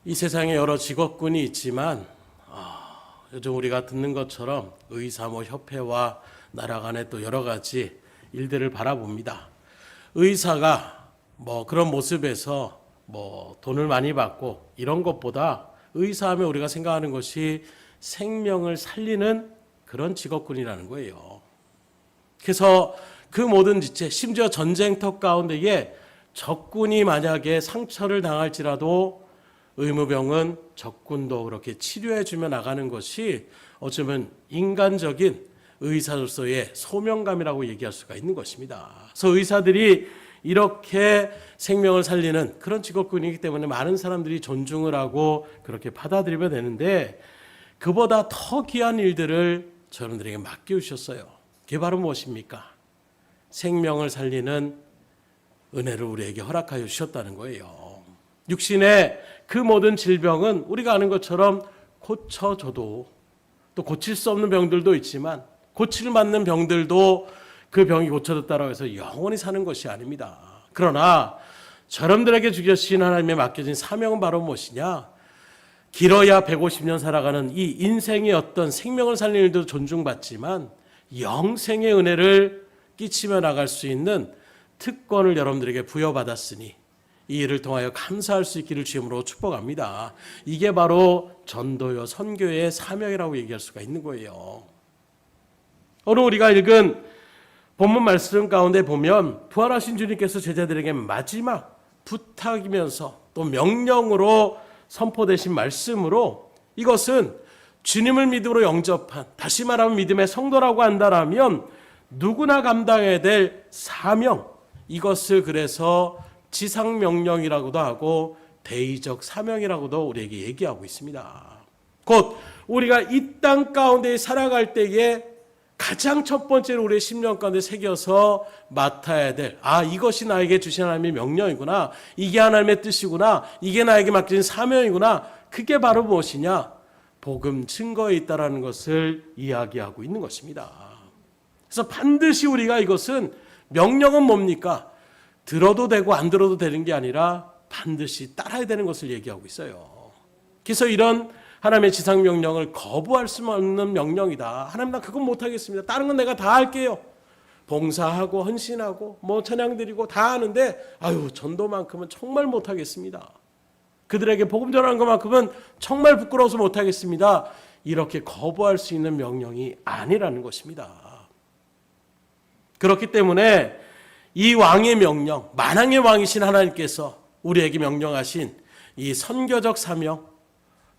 이 세상에 여러 직업군이 있지만 요즘 우리가 듣는 것처럼 의사 협회와 나라 간의 또 여러 가지 일들을 바라봅니다. 의사가 그런 모습에서 돈을 많이 받고 이런 것보다 의사하면 우리가 생각하는 것이 생명을 살리는 그런 직업군이라는 거예요. 그래서 그 모든 지체, 심지어 전쟁터 가운데에 적군이 만약에 상처를 당할지라도 의무병은 적군도 그렇게 치료해주며 나가는 것이 어쩌면 인간적인 의사로서의 소명감이라고 얘기할 수가 있는 것입니다. 그래서 의사들이 이렇게 생명을 살리는 그런 직업군이기 때문에 많은 사람들이 존중을 하고 그렇게 받아들이면 되는데, 그보다 더 귀한 일들을 저분들에게 맡겨주셨어요. 그게 바로 무엇입니까? 생명을 살리는 은혜를 우리에게 허락하여 주셨다는 거예요. 육신의 그 모든 질병은 우리가 아는 것처럼 고쳐져도, 또 고칠 수 없는 병들도 있지만 고칠 맞는 병들도 그 병이 고쳐졌다고 해서 영원히 사는 것이 아닙니다. 그러나 저놈들에게 주신 하나님의 맡겨진 사명은 바로 무엇이냐? 길어야 150년 살아가는 이 인생의 어떤 생명을 살리는 일도 존중받지만 영생의 은혜를 끼치며 나갈 수 있는 특권을 여러분들에게 부여받았으니 이 일을 통하여 감사할 수 있기를 주님으로 축복합니다. 이게 바로 전도요 선교의 사명이라고 얘기할 수가 있는 거예요. 오늘 우리가 읽은 본문 말씀 가운데 보면 부활하신 주님께서 제자들에게 마지막 부탁이면서 또 명령으로 선포되신 말씀으로, 이것은 주님을 믿음으로 영접한, 다시 말하면 믿음의 성도라고 한다면 누구나 감당해야 될 사명, 이것을 그래서 지상명령이라고도 하고 대의적 사명이라고도 우리에게 얘기하고 있습니다. 곧 우리가 이 땅 가운데 살아갈 때에 가장 첫 번째로 우리의 심령 가운데 새겨서 맡아야 될, 이것이 나에게 주신 하나님의 명령이구나, 이게 하나님의 뜻이구나, 이게 나에게 맡겨진 사명이구나, 그게 바로 무엇이냐? 복음 증거에 있다라는 것을 이야기하고 있는 것입니다. 그래서 반드시 우리가 이것은, 명령은 뭡니까? 들어도 되고 안 들어도 되는 게 아니라 반드시 따라야 되는 것을 얘기하고 있어요. 그래서 이런 하나님의 지상명령을 거부할 수 없는 명령이다. 하나님, 나 그건 못하겠습니다. 다른 건 내가 다 할게요. 봉사하고 헌신하고 찬양 드리고 다 하는데 전도만큼은 정말 못하겠습니다. 그들에게 복음 전하는 것만큼은 정말 부끄러워서 못하겠습니다. 이렇게 거부할 수 있는 명령이 아니라는 것입니다. 그렇기 때문에 이 왕의 명령, 만왕의 왕이신 하나님께서 우리에게 명령하신 이 선교적 사명,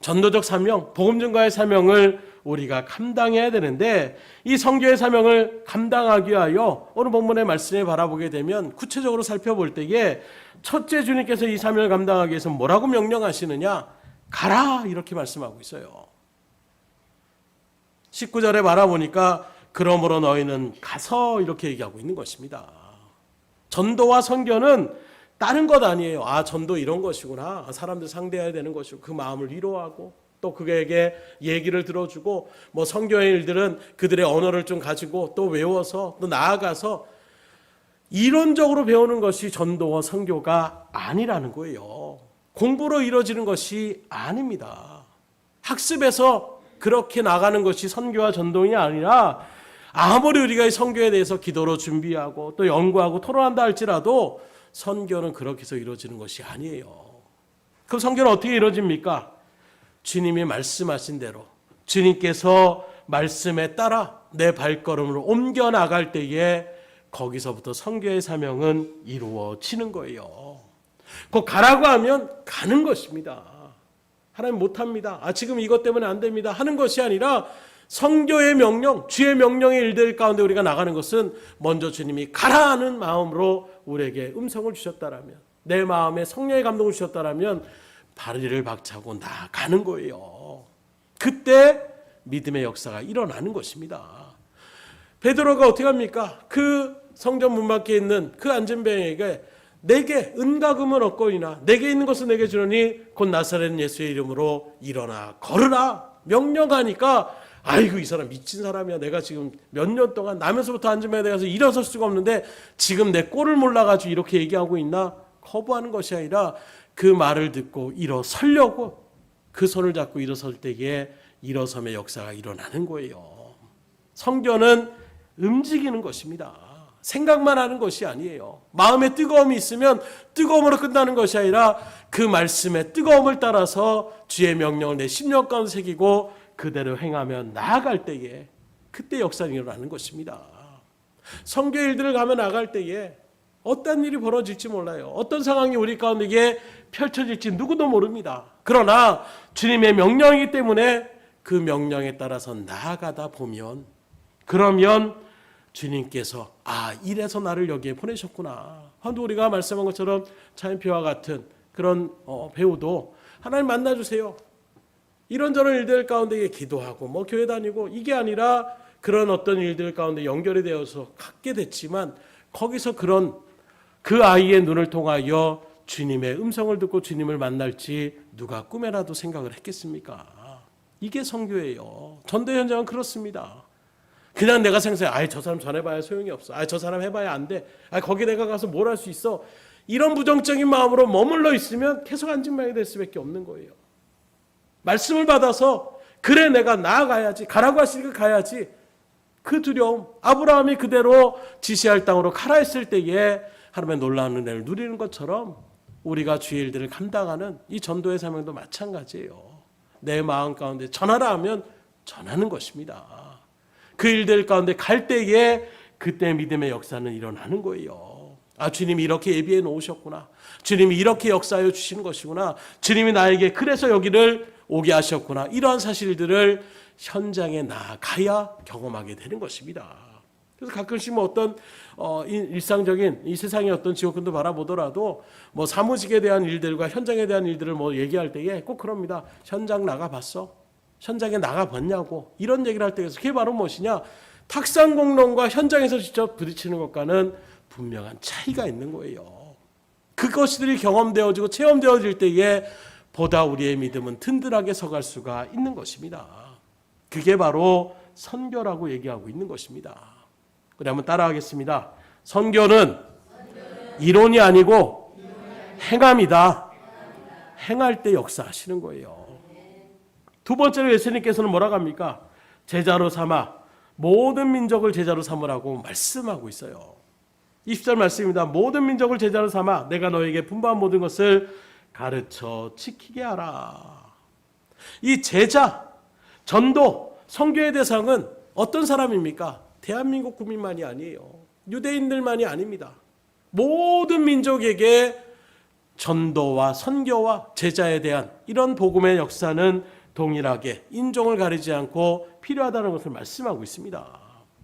전도적 사명, 복음 전가의 사명을 우리가 감당해야 되는데, 이 선교의 사명을 감당하기 위하여 오늘 본문의 말씀을 바라보게 되면 구체적으로 살펴볼 때에 첫째, 주님께서 이 사명을 감당하기 위해서 뭐라고 명령하시느냐? 가라, 이렇게 말씀하고 있어요. 19절에 바라보니까 그러므로 너희는 가서, 이렇게 얘기하고 있는 것입니다. 전도와 선교는 다른 것 아니에요. 전도 이런 것이구나, 사람들 상대해야 되는 것이고, 그 마음을 위로하고 또 그에게 얘기를 들어주고, 선교의 일들은 그들의 언어를 좀 가지고 또 외워서 또 나아가서 이론적으로 배우는 것이 전도와 선교가 아니라는 거예요. 공부로 이루어지는 것이 아닙니다. 학습에서 그렇게 나가는 것이 선교와 전도이 아니라, 아무리 우리가 이 선교에 대해서 기도로 준비하고 또 연구하고 토론한다 할지라도 선교는 그렇게 해서 이루어지는 것이 아니에요. 그럼 선교는 어떻게 이루어집니까? 주님이 말씀하신 대로, 주님께서 말씀에 따라 내 발걸음을 옮겨 나갈 때에 거기서부터 선교의 사명은 이루어지는 거예요. 곧 가라고 하면 가는 것입니다. 하나님 못합니다, 지금 이것 때문에 안 됩니다 하는 것이 아니라, 선교의 명령, 주의 명령의 일들 가운데 우리가 나가는 것은 먼저 주님이 가라 하는 마음으로 우리에게 음성을 주셨다라면, 내 마음에 성령의 감동을 주셨다라면 발을 박차고 나가는 거예요. 그때 믿음의 역사가 일어나는 것입니다. 베드로가 어떻게 합니까? 그 성전 문 밖에 있는 그 안전병에게 내게 은과 금은 없거니와 내게 있는 것은 내게 주노니 곧 나사렛 예수의 이름으로 일어나 걸으라 명령하니까, 이 사람 미친 사람이야. 내가 지금 몇 년 동안 나면서부터 앉으면 내가 일어설 수가 없는데 지금 내 꼴을 몰라가지고 이렇게 얘기하고 있나? 거부하는 것이 아니라 그 말을 듣고 일어서려고 그 손을 잡고 일어설 때에 일어섬의 역사가 일어나는 거예요. 성교는 움직이는 것입니다. 생각만 하는 것이 아니에요. 마음에 뜨거움이 있으면 뜨거움으로 끝나는 것이 아니라 그 말씀의 뜨거움을 따라서 주의 명령을 내 심령 가운데 새기고 그대로 행하며 나아갈 때에 그때 역사가 일어나는 것입니다. 선교 일들을 가며 나갈 때에 어떤 일이 벌어질지 몰라요. 어떤 상황이 우리 가운데 펼쳐질지 누구도 모릅니다. 그러나 주님의 명령이기 때문에 그 명령에 따라서 나아가다 보면 그러면 주님께서 이래서 나를 여기에 보내셨구나. 한도 우리가 말씀한 것처럼 차인표와 같은 그런 배우도 하나님 만나주세요. 이런저런 일들 가운데 기도하고 교회 다니고 이게 아니라 그런 어떤 일들 가운데 연결이 되어서 갖게 됐지만 거기서 그런 그 아이의 눈을 통하여 주님의 음성을 듣고 주님을 만날지 누가 꿈에라도 생각을 했겠습니까? 이게 선교예요. 전도 현장은 그렇습니다. 그냥 내가 생각해, 저 사람 전해봐야 소용이 없어. 저 사람 해봐야 안 돼. 거기 내가 가서 뭘 할 수 있어. 이런 부정적인 마음으로 머물러 있으면 계속 안진망이 될 수밖에 없는 거예요. 말씀을 받아서 그래 내가 나아가야지. 가라고 하시니까 가야지. 그 두려움, 아브라함이 그대로 지시할 땅으로 가라 했을 때에 하나님의 놀라운 은혜를 누리는 것처럼 우리가 주의 일들을 감당하는 이 전도의 사명도 마찬가지예요. 내 마음 가운데 전하라 하면 전하는 것입니다. 그 일들 가운데 갈 때에 그때 믿음의 역사는 일어나는 거예요. 주님이 이렇게 예비해 놓으셨구나. 주님이 이렇게 역사하여 주시는 것이구나. 주님이 나에게 그래서 여기를 오게 하셨구나. 이러한 사실들을 현장에 나가야 경험하게 되는 것입니다. 그래서 가끔씩 어떤 일상적인 이 세상의 어떤 지옥근도 바라보더라도 사무직에 대한 일들과 현장에 대한 일들을 얘기할 때에 꼭 그럽니다. 현장 나가봤어? 현장에 나가봤냐고 이런 얘기를 할 때 그게 바로 무엇이냐? 탁상공론과 현장에서 직접 부딪히는 것과는 분명한 차이가 있는 거예요. 그것들이 경험되어지고 체험되어질 때에 보다 우리의 믿음은 든든하게 서갈 수가 있는 것입니다. 그게 바로 선교라고 얘기하고 있는 것입니다. 그래 한번 따라하겠습니다. 선교는 이론이 아니고 행함이다. 행할 때 역사하시는 거예요. 두 번째로 예수님께서는 뭐라고 합니까? 제자로 삼아 모든 민족을 제자로 삼으라고 말씀하고 있어요. 20절 말씀입니다. 모든 민족을 제자로 삼아 내가 너에게 분부한 모든 것을 가르쳐 지키게 하라. 이 제자, 전도, 선교의 대상은 어떤 사람입니까? 대한민국 국민만이 아니에요. 유대인들만이 아닙니다. 모든 민족에게 전도와 선교와 제자에 대한 이런 복음의 역사는 동일하게 인종을 가리지 않고 필요하다는 것을 말씀하고 있습니다.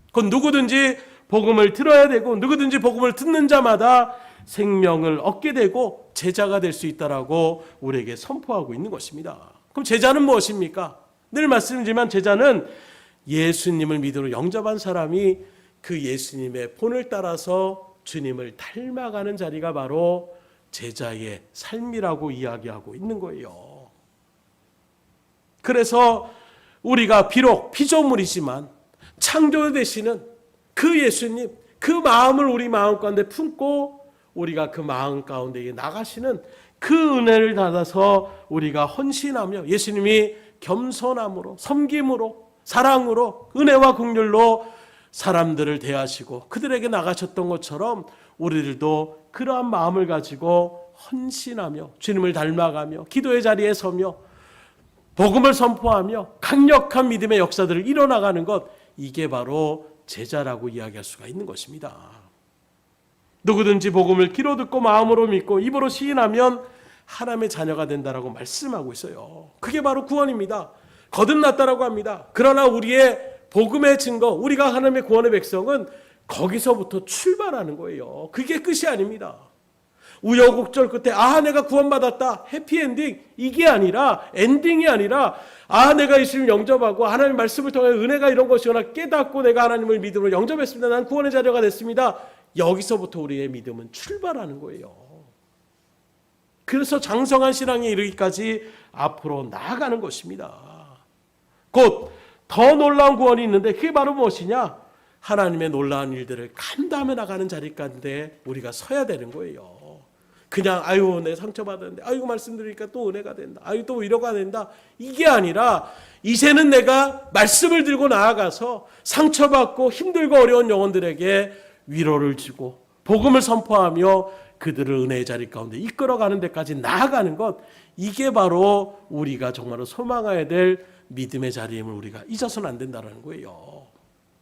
그건 누구든지 복음을 들어야 되고 누구든지 복음을 듣는 자마다 생명을 얻게 되고 제자가 될 수 있다라고 우리에게 선포하고 있는 것입니다. 그럼 제자는 무엇입니까? 늘 말씀드리지만 제자는 예수님을 믿음으로 영접한 사람이 그 예수님의 본을 따라서 주님을 닮아가는 자리가 바로 제자의 삶이라고 이야기하고 있는 거예요. 그래서 우리가 비록 피조물이지만 창조되시는 그 예수님, 그 마음을 우리 마음 가운데 품고 우리가 그 마음 가운데 나가시는 그 은혜를 받아서 우리가 헌신하며 예수님이 겸손함으로 섬김으로 사랑으로 은혜와 긍휼로 사람들을 대하시고 그들에게 나가셨던 것처럼 우리들도 그러한 마음을 가지고 헌신하며 주님을 닮아가며 기도의 자리에 서며 복음을 선포하며 강력한 믿음의 역사들을 이뤄나가는 것, 이게 바로 제자라고 이야기할 수가 있는 것입니다. 누구든지 복음을 귀로 듣고 마음으로 믿고 입으로 시인하면 하나님의 자녀가 된다라고 말씀하고 있어요. 그게 바로 구원입니다. 거듭났다라고 합니다. 그러나 우리의 복음의 증거, 우리가 하나님의 구원의 백성은 거기서부터 출발하는 거예요. 그게 끝이 아닙니다. 우여곡절 끝에 내가 구원받았다, 해피엔딩, 이게 아니라, 엔딩이 아니라 내가 예수님을 영접하고 하나님의 말씀을 통해 은혜가 이런 것이거나 깨닫고 내가 하나님을 믿음으로 영접했습니다. 난 구원의 자녀가 됐습니다. 여기서부터 우리의 믿음은 출발하는 거예요. 그래서 장성한 신앙에 이르기까지 앞으로 나아가는 것입니다. 곧 더 놀라운 구원이 있는데 그게 바로 무엇이냐? 하나님의 놀라운 일들을 감당해 나가는 자리 가운데 우리가 서야 되는 거예요. 그냥 아유 내 상처받았는데 아이고 말씀드리니까 또 은혜가 된다. 아유 또 위로가 된다. 이게 아니라 이제는 내가 말씀을 들고 나아가서 상처받고 힘들고 어려운 영혼들에게 위로를 주고 복음을 선포하며 그들을 은혜의 자리 가운데 이끌어가는 데까지 나아가는 것, 이게 바로 우리가 정말로 소망해야 될 믿음의 자리임을 우리가 잊어서는 안 된다는 거예요.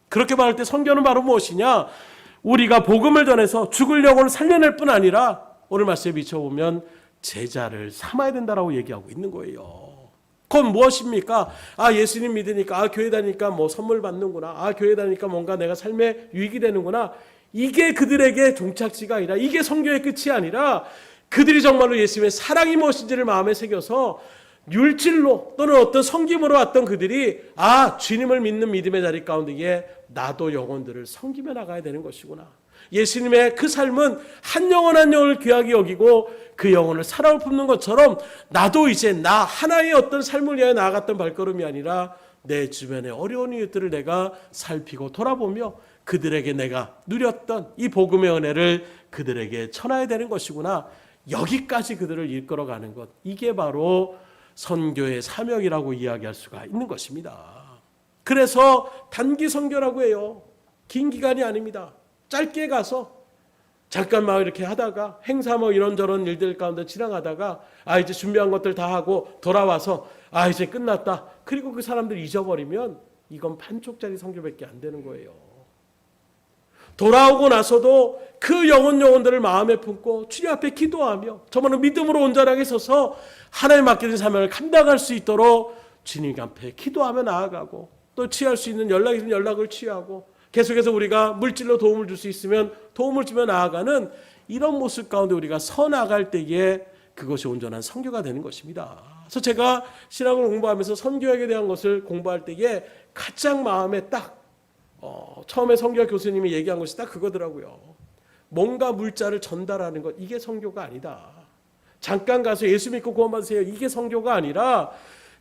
그렇게 말할 때 선교는 바로 무엇이냐? 우리가 복음을 전해서 죽을 영혼을 살려낼 뿐 아니라 오늘 말씀에 비춰보면 제자를 삼아야 된다라고 얘기하고 있는 거예요. 그건 무엇입니까? 아 예수님 믿으니까, 아 교회 다니니까 뭐 선물 받는구나, 아 교회 다니니까 뭔가 내가 삶에 유익이 되는구나. 이게 그들에게 종착지가 아니라, 이게 선교의 끝이 아니라 그들이 정말로 예수님의 사랑이 무엇인지를 마음에 새겨서 율질로 또는 어떤 섬김으로 왔던 그들이 아 주님을 믿는 믿음의 자리 가운데에 나도 영혼들을 섬기며 나가야 되는 것이구나. 예수님의 그 삶은 한 영혼 한 영혼을 귀하게 여기고 그 영혼을 사랑을 품는 것처럼 나도 이제 나 하나의 어떤 삶을 위하여 나아갔던 발걸음이 아니라 내 주변의 어려운 이웃들을 내가 살피고 돌아보며 그들에게 내가 누렸던 이 복음의 은혜를 그들에게 전해야 되는 것이구나. 여기까지 그들을 이끌어가는 것, 이게 바로 선교의 사명이라고 이야기할 수가 있는 것입니다. 그래서 단기 선교라고 해요. 긴 기간이 아닙니다. 짧게 가서 잠깐 막 이렇게 하다가 행사 뭐 이런저런 일들 가운데 지나가다가 아 이제 준비한 것들 다 하고 돌아와서 아 이제 끝났다. 그리고 그 사람들 잊어버리면 이건 반쪽짜리 선교밖에 안 되는 거예요. 돌아오고 나서도 그 영혼들을 마음에 품고 주님 앞에 기도하며 정말로 믿음으로 온전하게 서서 하나님 맡겨진 사명을 감당할 수 있도록 주님 앞에 기도하며 나아가고 또 취할 수 있는 연락이 있으면 연락을 취하고 계속해서 우리가 물질로 도움을 줄 수 있으면 도움을 주며 나아가는 이런 모습 가운데 우리가 서 나갈 때에 그것이 온전한 선교가 되는 것입니다. 그래서 제가 신학을 공부하면서 선교학에 대한 것을 공부할 때에 가장 마음에 딱 처음에 선교학 교수님이 얘기한 것이 딱 그거더라고요. 뭔가 물자를 전달하는 것, 이게 선교가 아니다. 잠깐 가서 예수 믿고 구원받으세요, 이게 선교가 아니라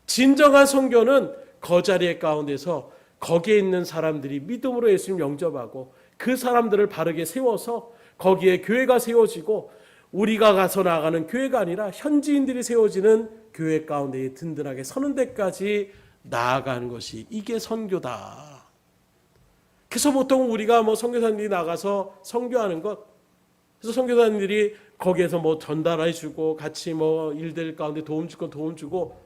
진정한 선교는 그 자리의 가운데서 거기에 있는 사람들이 믿음으로 예수님 영접하고 그 사람들을 바르게 세워서 거기에 교회가 세워지고 우리가 가서 나가는 교회가 아니라 현지인들이 세워지는 교회 가운데 든든하게 서는 데까지 나아가는 것이 이게 선교다. 그래서 보통 우리가 뭐 선교사님들이 나가서 선교하는 것, 그래서 선교사님들이 거기에서 뭐 전달해 주고 같이 뭐 일들 가운데 도움 줄 건 도움 주고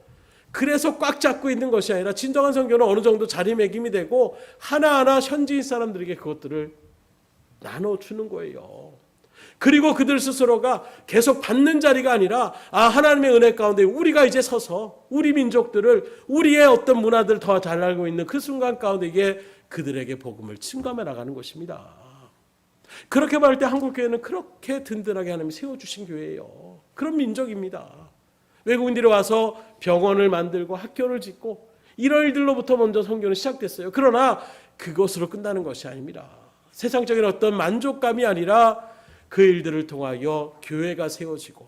그래서 꽉 잡고 있는 것이 아니라 진정한 선교는 어느 정도 자리매김이 되고 하나하나 현지인 사람들에게 그것들을 나눠주는 거예요. 그리고 그들 스스로가 계속 받는 자리가 아니라 아 하나님의 은혜 가운데 우리가 이제 서서 우리 민족들을 우리의 어떤 문화들을 더 잘 알고 있는 그 순간 가운데 이게 그들에게 복음을 증거해 나가는 것입니다. 그렇게 말할 때 한국교회는 그렇게 든든하게 하나님이 세워주신 교회예요. 그런 민족입니다. 외국인들이 와서 병원을 만들고 학교를 짓고 이런 일들로부터 먼저 선교는 시작됐어요. 그러나 그것으로 끝나는 것이 아닙니다. 세상적인 어떤 만족감이 아니라 그 일들을 통하여 교회가 세워지고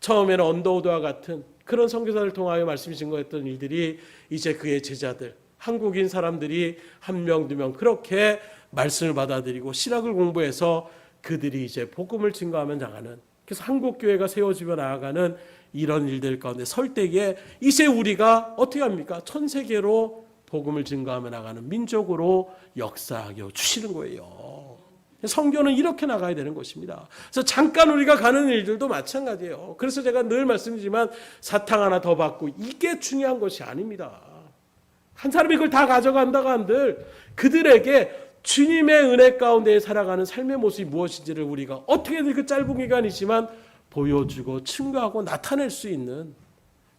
처음에는 언더우드와 같은 그런 선교사를 통하여 말씀이 증거했던 일들이 이제 그의 제자들 한국인 사람들이 한 명, 두 명 그렇게 말씀을 받아들이고 신학을 공부해서 그들이 이제 복음을 증거하며 나가는, 그래서 한국교회가 세워지며 나아가는 이런 일들 가운데 설 때에 이제 우리가 어떻게 합니까? 전 세계로 복음을 증거하며 나가는 민족으로 역사하게 주시는 거예요. 선교는 이렇게 나가야 되는 것입니다. 그래서 잠깐 우리가 가는 일들도 마찬가지예요. 그래서 제가 늘 말씀드리지만 사탕 하나 더 받고 이게 중요한 것이 아닙니다. 한 사람이 그걸 다 가져간다고 한들 그들에게 주님의 은혜 가운데 살아가는 삶의 모습이 무엇인지를 우리가 어떻게든 그 짧은 기간이지만 보여주고 증거하고 나타낼 수 있는,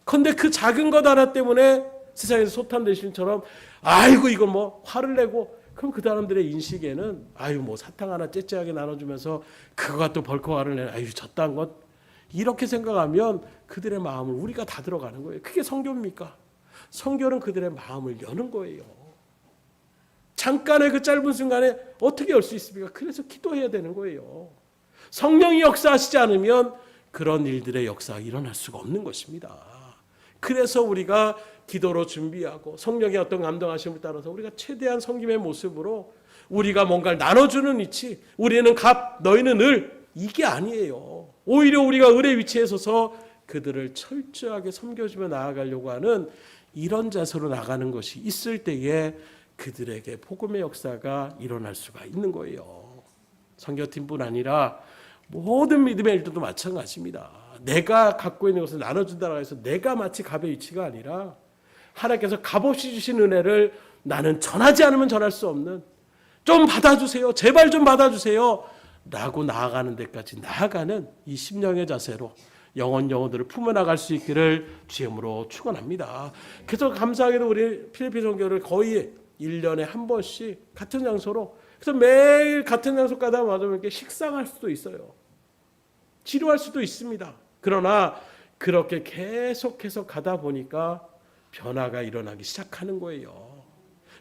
그런데 그 작은 것 하나 때문에 세상에서 소탄 대신처럼 아이고 이거 뭐 화를 내고, 그럼 그 사람들의 인식에는 아유 뭐 사탕 하나 째째하게 나눠주면서 그거가 또 벌컥 화를 내는 아유 저딴 것, 이렇게 생각하면 그들의 마음을 우리가 다 들어가는 거예요. 그게 선교입니까? 선교는 그들의 마음을 여는 거예요. 잠깐의 그 짧은 순간에 어떻게 열 수 있습니까? 그래서 기도해야 되는 거예요. 성령이 역사하시지 않으면 그런 일들의 역사가 일어날 수가 없는 것입니다. 그래서 우리가 기도로 준비하고 성령의 어떤 감동하심을 따라서 우리가 최대한 섬김의 모습으로 우리가 뭔가를 나눠주는 이치, 우리는 갑 너희는 을, 이게 아니에요. 오히려 우리가 을의 위치에 서서 그들을 철저하게 섬겨주며 나아가려고 하는 이런 자세로 나가는 것이 있을 때에 그들에게 복음의 역사가 일어날 수가 있는 거예요. 선교팀뿐 아니라 모든 믿음의 일들도 마찬가지입니다. 내가 갖고 있는 것을 나눠준다고 해서 내가 마치 갑의 위치가 아니라 하나님께서 값없이 주신 은혜를 나는 전하지 않으면 전할 수 없는, 좀 받아주세요, 제발 좀 받아주세요 라고 나아가는 데까지 나아가는 이 심령의 자세로 영혼들을 품어나갈 수 있기를 주임으로 축원합니다. 그래서 감사하게도 우리 필리핀 선교를 거의 1년에 한 번씩 같은 장소로, 그래서 매일 같은 장소 가다 마다 이렇게 식상할 수도 있어요. 지루할 수도 있습니다. 그러나 그렇게 계속해서 가다 보니까 변화가 일어나기 시작하는 거예요.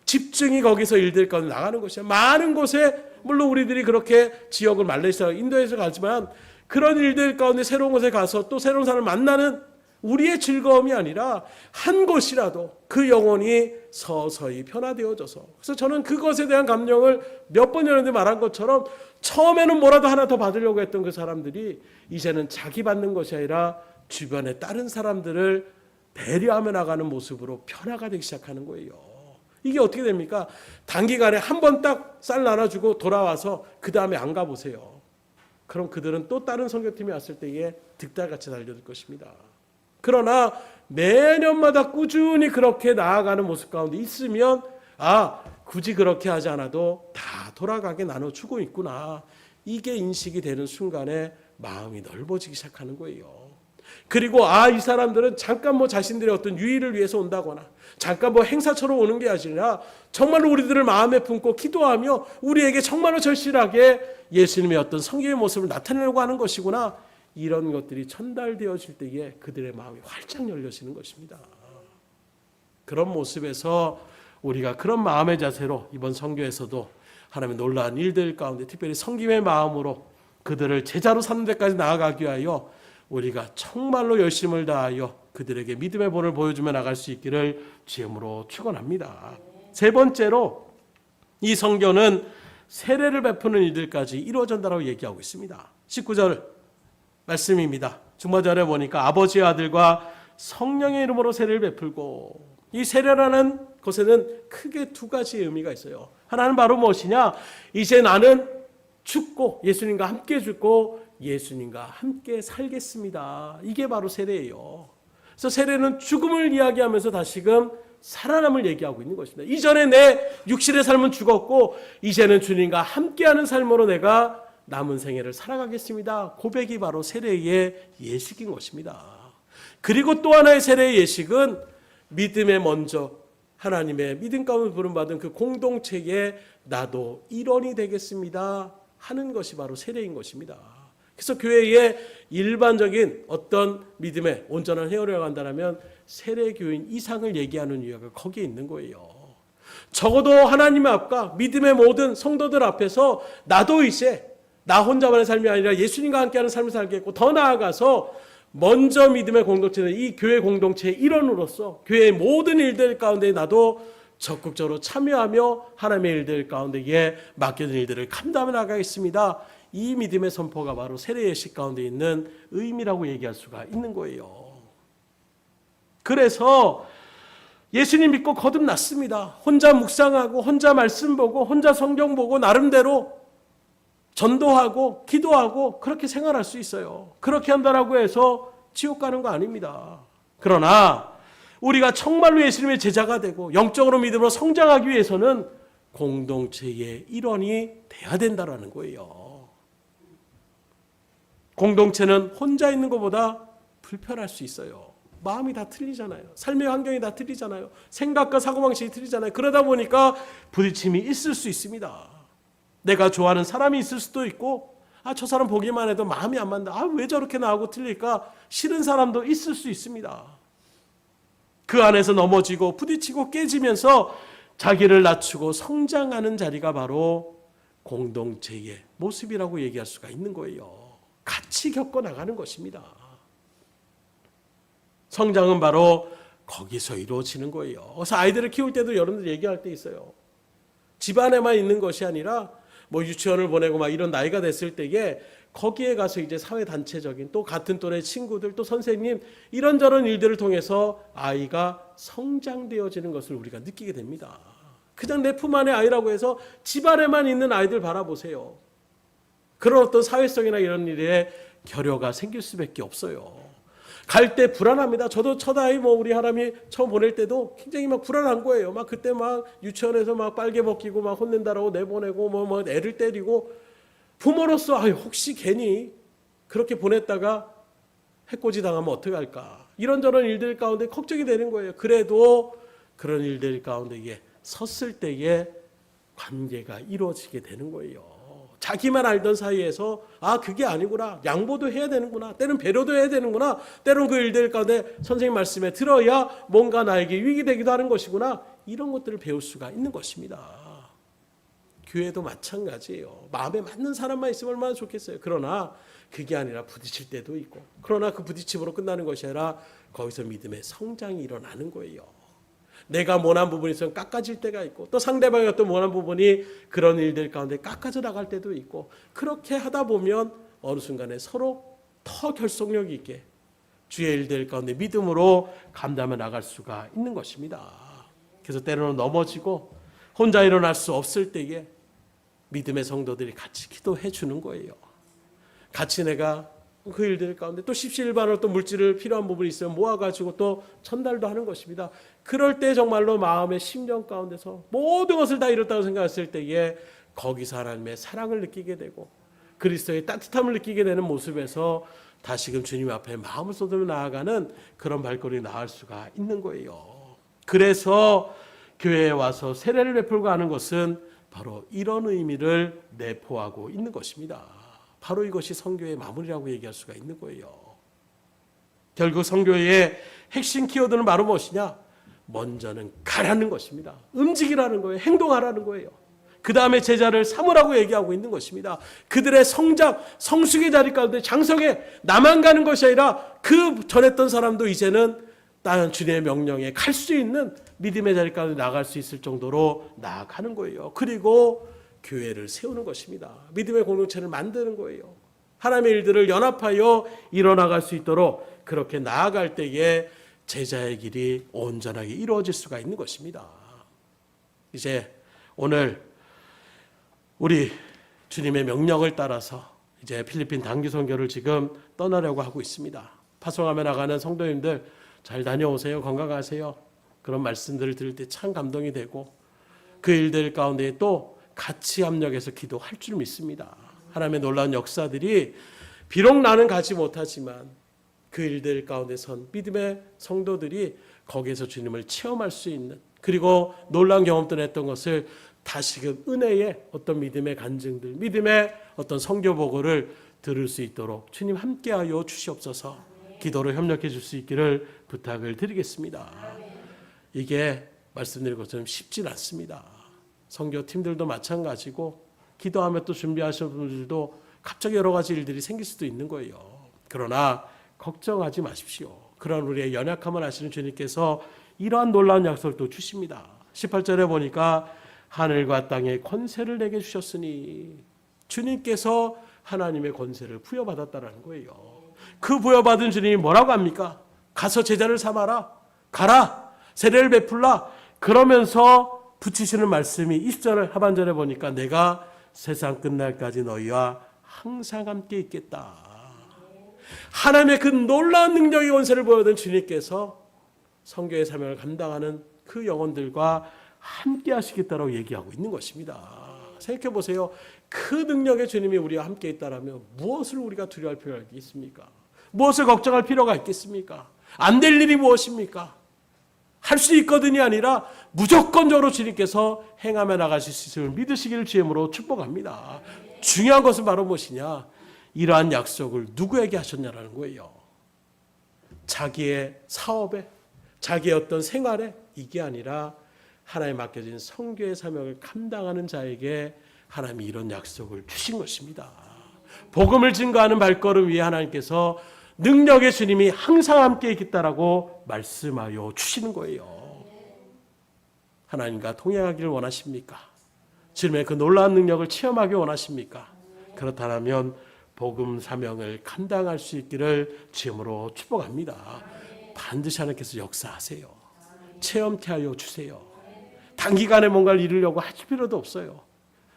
집중이 거기서 일들 가운데 나가는 것이야. 많은 곳에 물론 우리들이 그렇게 지역을 말레이시아, 인도에서 가지만 그런 일들 가운데 새로운 곳에 가서 또 새로운 사람을 만나는 우리의 즐거움이 아니라 한 곳이라도 그 영혼이 서서히 변화되어져서, 그래서 저는 그것에 대한 감정을 몇 번 여러분들 말한 것처럼 처음에는 뭐라도 하나 더 받으려고 했던 그 사람들이 이제는 자기 받는 것이 아니라 주변에 다른 사람들을 배려하며 나가는 모습으로 변화가 되기 시작하는 거예요. 이게 어떻게 됩니까? 단기간에 한 번 딱 쌀 나눠주고 돌아와서 그 다음에 안 가보세요. 그럼 그들은 또 다른 선교팀이 왔을 때에 득달같이 달려들 것입니다. 그러나 매년마다 꾸준히 그렇게 나아가는 모습 가운데 있으면 굳이 그렇게 하지 않아도 다 돌아가게 나눠주고 있구나, 이게 인식이 되는 순간에 마음이 넓어지기 시작하는 거예요. 그리고 이 사람들은 잠깐 자신들의 어떤 유의를 위해서 온다거나 잠깐 행사처럼 오는 게 아니라 정말로 우리들을 마음에 품고 기도하며 우리에게 정말로 절실하게 예수님의 어떤 성경의 모습을 나타내려고 하는 것이구나, 이런 것들이 전달되어질 때에 그들의 마음이 활짝 열려지는 것입니다. 그런 모습에서 우리가 그런 마음의 자세로 이번 선교에서도 하나님의 놀라운 일들 가운데 특별히 섬김의 마음으로 그들을 제자로 삼는 데까지 나아가기 위하여 우리가 정말로 열심을 다하여 그들에게 믿음의 본을 보여주며 나갈 수 있기를 주임으로 축원합니다. 세 번째로 이 선교는 세례를 베푸는 일들까지 이루어진다고 얘기하고 있습니다. 19절 말씀입니다. 중마절에 보니까 아버지의 아들과 성령의 이름으로 세례를 베풀고, 이 세례라는 것에는 크게 두 가지의 의미가 있어요. 하나는 바로 무엇이냐, 이제 나는 죽고 예수님과 함께 죽고 예수님과 함께 살겠습니다. 이게 바로 세례예요. 그래서 세례는 죽음을 이야기하면서 다시금 살아남을 얘기하고 있는 것입니다. 이전에 내 육신의 삶은 죽었고 이제는 주님과 함께하는 삶으로 내가 남은 생애를 살아가겠습니다. 고백이 바로 세례의 예식인 것입니다. 그리고 또 하나의 세례의 예식은 믿음에 먼저 하나님의 믿음 가운데 부름받은 그 공동체에 나도 일원이 되겠습니다 하는 것이 바로 세례인 것입니다. 그래서 교회의 일반적인 어떤 믿음의 온전한 회오를 한다면 세례교인 이상을 얘기하는 이유가 거기에 있는 거예요. 적어도 하나님의 앞과 믿음의 모든 성도들 앞에서 나도 이제 나 혼자만의 삶이 아니라 예수님과 함께하는 삶을 살겠고, 더 나아가서 먼저 믿음의 공동체는 이 교회 공동체의 일원으로서 교회의 모든 일들 가운데 나도 적극적으로 참여하며 하나님의 일들 가운데에 맡겨진 일들을 감당해 나가겠습니다. 이 믿음의 선포가 바로 세례 예식 가운데 있는 의미라고 얘기할 수가 있는 거예요. 그래서 예수님 믿고 거듭났습니다. 혼자 묵상하고 혼자 말씀 보고 혼자 성경 보고 나름대로 전도하고 기도하고 그렇게 생활할 수 있어요. 그렇게 한다라고 해서 지옥 가는 거 아닙니다. 그러나 우리가 정말로 예수님의 제자가 되고 영적으로 믿음으로 성장하기 위해서는 공동체의 일원이 돼야 된다라는 거예요. 공동체는 혼자 있는 것보다 불편할 수 있어요. 마음이 다 틀리잖아요. 삶의 환경이 다 틀리잖아요. 생각과 사고방식이 틀리잖아요. 그러다 보니까 부딪힘이 있을 수 있습니다. 내가 좋아하는 사람이 있을 수도 있고, 저 사람 보기만 해도 마음이 안 맞는다. 왜 저렇게 나하고 틀릴까? 싫은 사람도 있을 수 있습니다. 그 안에서 넘어지고 부딪히고 깨지면서 자기를 낮추고 성장하는 자리가 바로 공동체의 모습이라고 얘기할 수가 있는 거예요. 같이 겪어 나가는 것입니다. 성장은 바로 거기서 이루어지는 거예요. 그래서 아이들을 키울 때도 여러분들 얘기할 때 있어요. 집안에만 있는 것이 아니라 유치원을 보내고 이런 나이가 됐을 때에 거기에 가서 이제 사회단체적인 또 같은 또래 친구들 또 선생님 이런저런 일들을 통해서 아이가 성장되어지는 것을 우리가 느끼게 됩니다. 그냥 내 품 안의 아이라고 해서 집안에만 있는 아이들 바라보세요. 그런 어떤 사회성이나 이런 일에 결여가 생길 수밖에 없어요. 갈 때 불안합니다. 저도 첫 아이 우리 하람이 처음 보낼 때도 굉장히 막 불안한 거예요. 막 그때 막 유치원에서 막 빨개 벗기고 막 혼낸다라고 내보내고 뭐 애를 때리고 부모로서 혹시 괜히 그렇게 보냈다가 해코지 당하면 어떡할까. 이런저런 일들 가운데 걱정이 되는 거예요. 그래도 그런 일들 가운데 이게 섰을 때에 관계가 이루어지게 되는 거예요. 자기만 알던 사이에서 그게 아니구나. 양보도 해야 되는구나. 때론 배려도 해야 되는구나. 때론 그 일들 가운데 선생님 말씀에 들어야 뭔가 나에게 유익이 되기도 하는 것이구나. 이런 것들을 배울 수가 있는 것입니다. 교회도 마찬가지예요. 마음에 맞는 사람만 있으면 얼마나 좋겠어요. 그러나 그게 아니라 부딪힐 때도 있고, 그러나 그 부딪힘으로 끝나는 것이 아니라 거기서 믿음의 성장이 일어나는 거예요. 내가 원한 부분이 있으면 깎아질 때가 있고 또 상대방의 어떤 원한 부분이 그런 일들 가운데 깎아져 나갈 때도 있고, 그렇게 하다 보면 어느 순간에 서로 더 결속력 있게 주의 일들 가운데 믿음으로 감당해 나갈 수가 있는 것입니다. 그래서 때로는 넘어지고 혼자 일어날 수 없을 때에 믿음의 성도들이 같이 기도해 주는 거예요. 같이 내가 그 일들 가운데 또 십시일반으로 또 물질을 필요한 부분이 있으면 모아가지고 또 전달도 하는 것입니다. 그럴 때 정말로 마음의 심정 가운데서 모든 것을 다 잃었다고 생각했을 때에 거기서 하나님의 사랑을 느끼게 되고 그리스도의 따뜻함을 느끼게 되는 모습에서 다시금 주님 앞에 마음을 쏟으며 나아가는 그런 발걸음이 나을 수가 있는 거예요. 그래서 교회에 와서 세례를 베풀고 하는 것은 바로 이런 의미를 내포하고 있는 것입니다. 바로 이것이 선교의 마무리라고 얘기할 수가 있는 거예요. 결국 선교의 핵심 키워드는 바로 무엇이냐? 먼저는 가라는 것입니다. 움직이라는 거예요. 행동하라는 거예요. 그 다음에 제자를 삼으라고 얘기하고 있는 것입니다. 그들의 성장, 성숙의 자리 가운데 장성에 나만 가는 것이 아니라 그 전했던 사람도 이제는 다른 주님의 명령에 갈 수 있는 믿음의 자리 가운데 나갈 수 있을 정도로 나아가는 거예요. 그리고 교회를 세우는 것입니다. 믿음의 공동체를 만드는 거예요. 하나님의 일들을 연합하여 이뤄나갈 수 있도록 그렇게 나아갈 때에 제자의 길이 온전하게 이루어질 수가 있는 것입니다. 이제 오늘 우리 주님의 명령을 따라서 이제 필리핀 단기 선교를 지금 떠나려고 하고 있습니다. 파송하며 나가는 성도님들 잘 다녀오세요. 건강하세요. 그런 말씀들을 들을 때 참 감동이 되고 그 일들 가운데 또 같이 협력해서 기도할 줄 믿습니다. 하나님의 놀라운 역사들이 비록 나는 가지 못하지만 그 일들 가운데 선 믿음의 성도들이 거기에서 주님을 체험할 수 있는, 그리고 놀라운 경험들 했던 것을 다시금 은혜의 어떤 믿음의 간증들, 믿음의 어떤 선교 보고를 들을 수 있도록 주님 함께하여 주시옵소서. 기도로 협력해 줄 수 있기를 부탁을 드리겠습니다. 이게 말씀드린 것처럼 쉽진 않습니다. 선교팀들도 마찬가지고 기도하며 또 준비하시는 분들도 갑자기 여러 가지 일들이 생길 수도 있는 거예요. 그러나 걱정하지 마십시오. 그런 우리의 연약함을 아시는 주님께서 이러한 놀라운 약속을 또 주십니다. 18절에 보니까 하늘과 땅의 권세를 내게 주셨으니, 주님께서 하나님의 권세를 부여받았다는 거예요. 그 부여받은 주님이 뭐라고 합니까? 가서 제자를 삼아라. 가라. 세례를 베풀라. 그러면서 붙이시는 말씀이 20절 하반절에 보니까 내가 세상 끝날까지 너희와 항상 함께 있겠다. 하나님의 그 놀라운 능력의 권세를 보여준 주님께서 선교의 사명을 감당하는 그 영혼들과 함께 하시겠다라고 얘기하고 있는 것입니다. 생각해 보세요. 그 능력의 주님이 우리와 함께 있다라면 무엇을 우리가 두려워할 필요가 있겠습니까? 무엇을 걱정할 필요가 있겠습니까? 안 될 일이 무엇입니까? 할 수 있거든이 아니라 무조건적으로 주님께서 행하며 나가실 수 있음을 믿으시기를 주임으로 축복합니다. 중요한 것은 바로 무엇이냐? 이러한 약속을 누구에게 하셨냐라는 거예요. 자기의 사업에, 자기의 어떤 생활에, 이게 아니라 하나님에 맡겨진 선교의 사명을 감당하는 자에게 하나님이 이런 약속을 주신 것입니다. 복음을 증거하는 발걸음 위에 하나님께서 능력의 주님이 항상 함께 있겠다라고 말씀하여 주시는 거예요. 하나님과 동행하기를 원하십니까? 주님의 그 놀라운 능력을 체험하기 원하십니까? 그렇다면 복음 사명을 감당할 수 있기를 주님으로 축복합니다. 반드시 하나님께서 역사하세요. 체험케 하여 주세요. 단기간에 뭔가를 이루려고 하실 필요도 없어요.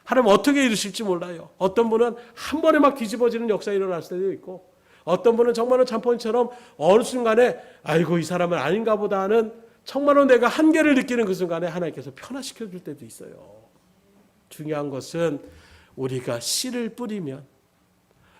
하나님 어떻게 이루실지 몰라요. 어떤 분은 한 번에 막 뒤집어지는 역사가 일어날 때도 있고, 어떤 분은 정말로 잠pon이처럼 어느 순간에 아이고 이 사람은 아닌가 보다 하는 정말로 내가 한계를 느끼는 그 순간에 하나님께서 변화시켜 줄 때도 있어요. 중요한 것은 우리가 씨를 뿌리면,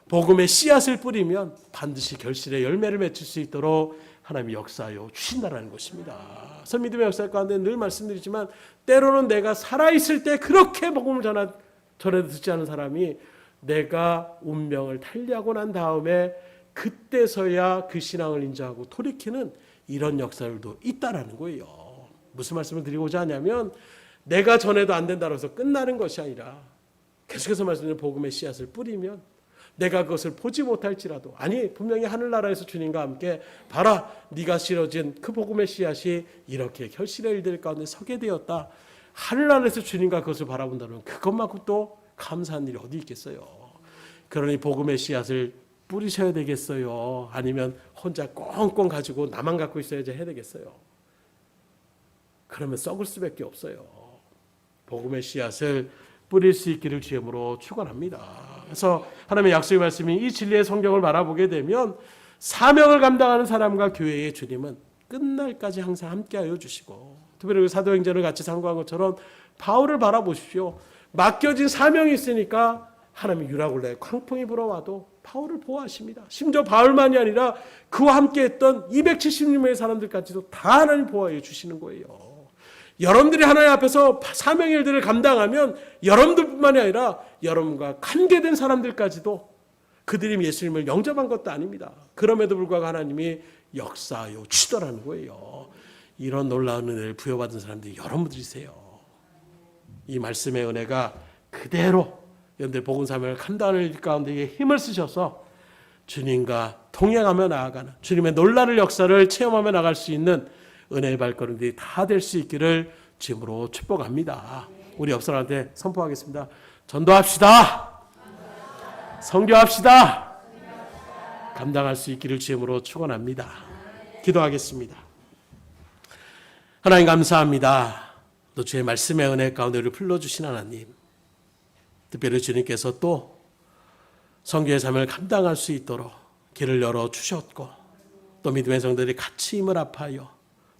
복음의 씨앗을 뿌리면 반드시 결실의 열매를 맺을 수 있도록 하나님이 역사하여 주신다는 것입니다. 그래서 믿음의 역사 가운데 늘 말씀드리지만 때로는 내가 살아있을 때 그렇게 복음을 전해도 듣지 않은 사람이 내가 운명을 달리하고 난 다음에 그때서야 그 신앙을 인정하고 돌이키는 이런 역사들도 있다라는 거예요. 무슨 말씀을 드리고자 하냐면 내가 전해도 안 된다고 해서 끝나는 것이 아니라 계속해서 말씀드리는 복음의 씨앗을 뿌리면 내가 그것을 보지 못할지라도, 아니 분명히 하늘나라에서 주님과 함께 봐라 네가 실어진 그 복음의 씨앗이 이렇게 결실의 일들 가운데 서게 되었다. 하늘나라에서 주님과 그것을 바라본다면 그것만큼 또 감사한 일이 어디 있겠어요. 그러니 복음의 씨앗을 뿌리셔야 되겠어요? 아니면 혼자 꽁꽁 가지고 나만 갖고 있어야지 해야 되겠어요? 그러면 썩을 수밖에 없어요. 복음의 씨앗을 뿌릴 수 있기를 주님으로 축원합니다. 그래서 하나님의 약속의 말씀이 이 진리의 성경을 바라보게 되면 사명을 감당하는 사람과 교회의 주님은 끝날까지 항상 함께하여 주시고, 특별히 사도행전을 같이 상고한 것처럼 바울을 바라보십시오. 맡겨진 사명이 있으니까 하나님이 유락을 내어 광풍이 불어와도 바울을 보호하십니다. 심지어 바울만이 아니라 그와 함께했던 270명의 사람들까지도 다 하나님 보호해 주시는 거예요. 여러분들이 하나님 앞에서 사명의 일들을 감당하면 여러분들뿐만이 아니라 여러분과 관계된 사람들까지도 그들이 예수님을 영접한 것도 아닙니다. 그럼에도 불구하고 하나님이 역사하여 주시더라는 거예요. 이런 놀라운 은혜를 부여받은 사람들이 여러분들이세요. 이 말씀의 은혜가 그대로 여러분들 복음 사명을 감당하는 일 가운데 힘을 쓰셔서 주님과 동행하며 나아가는, 주님의 놀라운 역사를 체험하며 나갈 수 있는 은혜의 발걸음들이 다 될 수 있기를 주님으로 축복합니다. 우리 옆 사람한테 선포하겠습니다. 전도합시다. 선교합시다. 감당할 수 있기를 주님으로 축원합니다. 기도하겠습니다. 하나님 감사합니다. 또 주의 말씀의 은혜 가운데 우리를 불러주신 하나님, 특별히 주님께서 또 선교의 삶을 감당할 수 있도록 길을 열어주셨고, 또 믿음의 성도들이 같이 힘을 합하여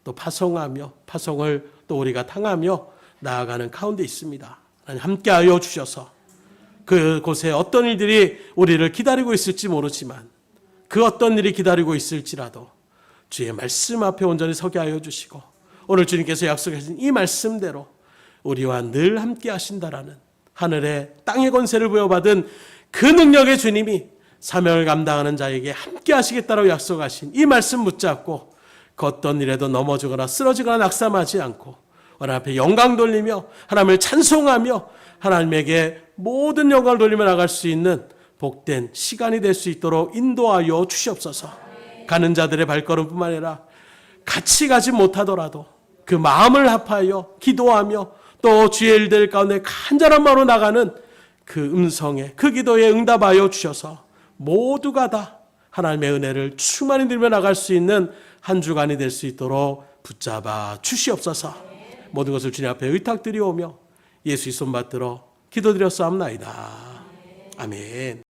또 파송하며 파송을 또 우리가 당하며 나아가는 가운데 있습니다. 하나님 함께하여 주셔서 그곳에 어떤 일들이 우리를 기다리고 있을지 모르지만 그 어떤 일이 기다리고 있을지라도 주의 말씀 앞에 온전히 서게 하여 주시고, 오늘 주님께서 약속하신 이 말씀대로 우리와 늘 함께 하신다라는 하늘의 땅의 권세를 부여받은 그 능력의 주님이 사명을 감당하는 자에게 함께 하시겠다고 약속하신 이 말씀 붙잡고 그 어떤 일에도 넘어지거나 쓰러지거나 낙심하지 않고 하나님 앞에 영광 돌리며 하나님을 찬송하며 하나님에게 모든 영광을 돌리며 나갈 수 있는 복된 시간이 될 수 있도록 인도하여 주시옵소서. 가는 자들의 발걸음뿐만 아니라 같이 가지 못하더라도 그 마음을 합하여 기도하며 또 주의 일들 가운데 간절한 마음으로 나가는 그 음성에, 그 기도에 응답하여 주셔서 모두가 다 하나님의 은혜를 충만히 누리며 나갈 수 있는 한 주간이 될 수 있도록 붙잡아 주시옵소서. 모든 것을 주님 앞에 의탁드리오며 예수의 손 받들어 기도드렸사옵나이다. 아멘.